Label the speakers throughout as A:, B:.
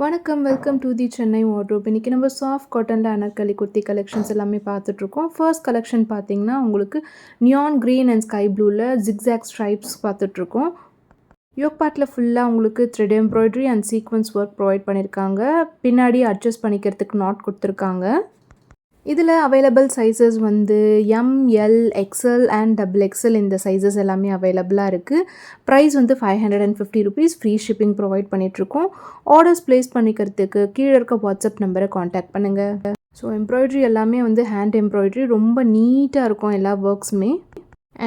A: வணக்கம், welcome to the Chennai wardrobe. இன்றைக்கி நம்ம சாஃப்ட் காட்டனில் அனார்கலி குர்த்தி கலெக்ஷன்ஸ் எல்லாமே பார்த்துட்ருக்கோம். ஃபர்ஸ்ட் கலெக்ஷன் பார்த்தீங்கன்னா உங்களுக்கு நியான் க்ரீன் அண்ட் ஸ்கை ப்ளூவில் ஜிக்ஸாக் ஸ்ட்ரைப்ஸ் பார்த்துட்ருக்கோம். யோக் பார்ட்டில் ஃபுல்லாக உங்களுக்கு thread embroidery and sequence work provide பண்ணியிருக்காங்க. பின்னாடி அட்ஜஸ்ட் பண்ணிக்கிறதுக்கு நாட் கொடுத்துருக்காங்க. இதில் அவைலபிள் சைஸஸ் வந்து M, L, XL and double XL இந்த சைஸஸ் எல்லாமே அவைலபிளாக இருக்குது. ப்ரைஸ் வந்து ₹550 ஃப்ரீ ஷிப்பிங் ப்ரொவைட் பண்ணிகிட்ருக்கோம். ஆர்டர்ஸ் ப்ளேஸ் பண்ணிக்கிறதுக்கு கீழே இருக்க வாட்ஸ்அப் நம்பரை காண்டாக்ட் பண்ணுங்கள். ஸோ எம்ப்ராய்டரி எல்லாமே வந்து ஹேண்ட் எம்ப்ராய்டரி ரொம்ப நீட்டாக இருக்கும் எல்லா ஒர்க்ஸுமே.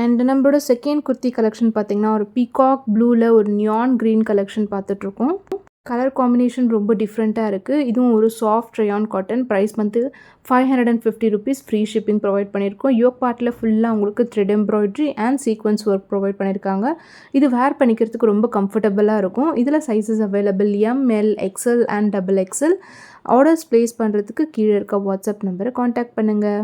A: அண்ட் நம்மளோட செகண்ட் குர்த்தி கலெக்ஷன் பார்த்திங்கன்னா ஒரு பீகாக் ப்ளூவில் ஒரு நியான் க்ரீன் கலெக்ஷன் பார்த்துட்ருக்கோம். கலர் காம்பினேஷன் ரொம்ப டிஃப்ரெண்ட்டாக இருக்குது. இதுவும் ஒரு சாஃப்ட் ரயான் காட்டன். ப்ரைஸ் வந்து ₹550 ஃப்ரீ ஷிப்பிங் ப்ரொவைட் பண்ணியிருக்கோம். யோக் பார்ட்டில் ஃபுல்லாக உங்களுக்கு thread embroidery and sequence work provide பண்ணியிருக்காங்க. இது வேர் பண்ணிக்கிறதுக்கு ரொம்ப கம்ஃபர்டபுளாக இருக்கும். இதில் sizes available M, L, XL and double XL. Orders place பண்ணுறதுக்கு கீழே இருக்க வாட்ஸ்அப் நம்பரை காண்டாக்ட் பண்ணுங்கள்.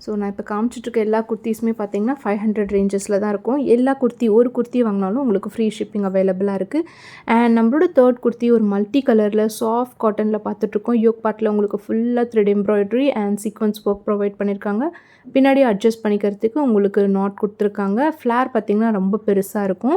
A: ஸோ நான் இப்போ காமிச்சிட்ருக்க எல்லா குர்த்திஸுமே பார்த்தீங்கன்னா 500 ரேஞ்சஸில் தான் இருக்கும். எல்லா ஒரு குர்த்தி வாங்கினாலும் உங்களுக்கு ஃப்ரீ ஷிப்பிங் அவைலபிளாக இருக்குது. அண்ட் நம்மளோட தேர்ட் குர்த்தி ஒரு மல்டி கலரில் சாஃப்ட் காட்டனில் பார்த்துட்ருக்கோம். யோக் பார்ட்டில் உங்களுக்கு ஃபுல்லாக thread embroidery and sequence work provide பண்ணியிருக்காங்க. பின்னாடி அட்ஜஸ்ட் பண்ணிக்கிறதுக்கு உங்களுக்கு நாட் கொடுத்துருக்காங்க. ஃப்ளேர் பார்த்திங்கன்னா ரொம்ப பெருசாக இருக்கும்.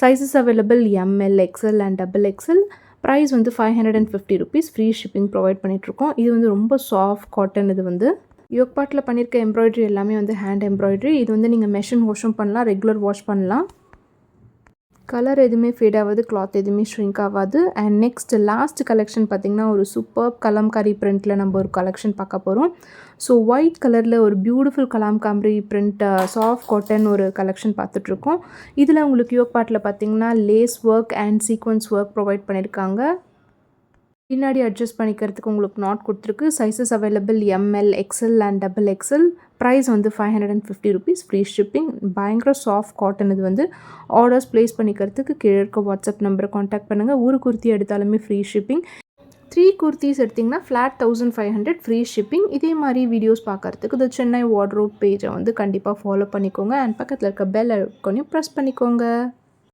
A: Sizes available ML, XL and double XL. Price வந்து ₹550 ஃப்ரீ ஷிப்பிங் ப்ரொவைட் பண்ணிகிட்ருக்கோம். இது வந்து ரொம்ப சாஃப்ட் காட்டன். இது வந்து யோக் பார்ட்டில் பண்ணியிருக்க எம்ப்ராய்டரி எல்லாமே வந்து ஹேண்ட் எம்ப்ராய்டரி. இது வந்து நீங்கள் மெஷின் வாஷும் பண்ணலாம், ரெகுலர் வாஷ் பண்ணலாம். கலர் எதுவுமே ஃபேட் ஆகாது, கிளாத் எதுவுமே ஷ்ரிங்க் ஆகாது. அண்ட் நெக்ஸ்ட் லாஸ்ட் கலெக்ஷன் பார்த்திங்கன்னா ஒரு சூப்பர் கலம்காரி பிரிண்ட்டில் நம்ம ஒரு கலெக்ஷன் பார்க்க போகிறோம். ஸோ ஒயிட் கலரில் ஒரு beautiful Kalamkari print soft cotton ஒரு கலெக்ஷன் பார்த்துட்ருக்கோம். இதில் உங்களுக்கு யோக் பார்ட்டில் பார்த்திங்கன்னா lace work and sequence work provide பண்ணியிருக்காங்க. பின்னாடி அட்ஜஸ்ட் பண்ணிக்கிறதுக்கு உங்களுக்கு நாட் கொடுத்துருக்கு. Sizes available ML, XL and double XL. Price வந்து ₹550 ஃப்ரீ ஷிப்பிங். பயங்கர சாஃப்ட் காட்டன். இது வந்து ஆர்டர்ஸ் ப்ளேஸ் பண்ணிக்கிறதுக்கு கீழே இருக்க வாட்ஸ்அப் நம்பரை காண்டாக்ட் பண்ணுங்கள். ஒரு குர்த்தி எடுத்தாலுமே ஃப்ரீ ஷிப்பிங். 3 குர்த்திஸ் எடுத்திங்கன்னா ஃப்ளாட் 1500 ஃப்ரீ ஷிப்பிங். இதே மாதிரி வீடியோஸ் பார்க்குறதுக்கு இந்த சென்னை வார்ட்ரோப் பேஜை வந்து கண்டிப்பாக ஃபாலோ பண்ணிக்கோங்க. அண்ட் பக்கத்தில் இருக்க பெல் ஐக்கானையும் ப்ரெஸ் பண்ணிக்கோங்க.